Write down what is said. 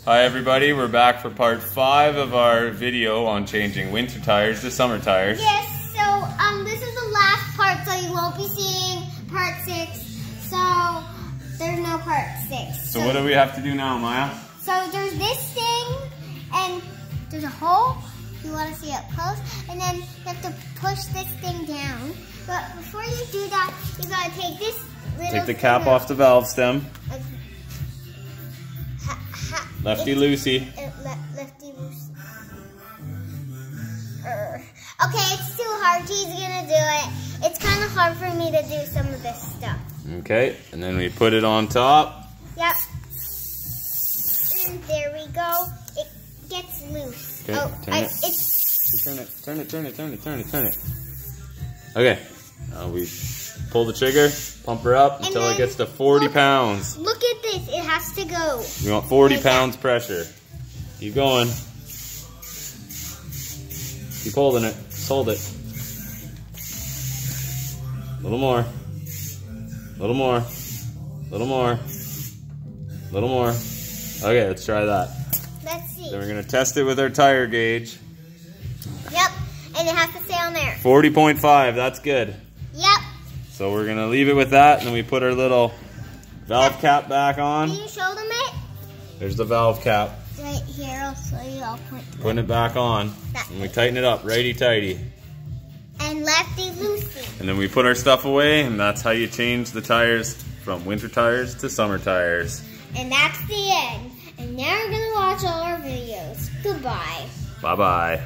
Hi everybody, we're back for part 5 of our video on changing winter tires to summer tires. Yes, so this is the last part, so you won't be seeing part 6. So there's no part 6. So what do we have to do now, Maya? So there's this thing, and there's a hole. You want to see it up close, and then you have to push this thing down. But before you do that, you gotta take this little Take the cap off the valve stem. Lefty loosey. Lefty loosey. Okay, it's too hard. He's gonna do it. It's kind of hard for me to do some of this stuff. Okay, and then we put it on top. Yep. And there we go. It gets loose. Okay, turn it. Okay, now we pull the trigger, pump her up until it gets to 40 pounds. Look at this. It has to go. We want 40 pounds pressure. Keep going. Keep holding it. Just hold it. A little more. A little more. A little more. A little more. Okay, let's try that. Let's see. Then we're going to test it with our tire gauge. Yep, and it has to stay on there. 40.5, that's good. Yep. So we're going to leave it with that, and then we put our little valve cap back on. Can you show them it? There's the valve cap. Right here, I'll show you. I'll point to Putting it back on, and we tighten it up righty-tighty. And lefty-loosey. And then we put our stuff away, and that's how you change the tires from winter tires to summer tires. And that's the end. And now we're going to watch all our videos. Goodbye. Bye-bye.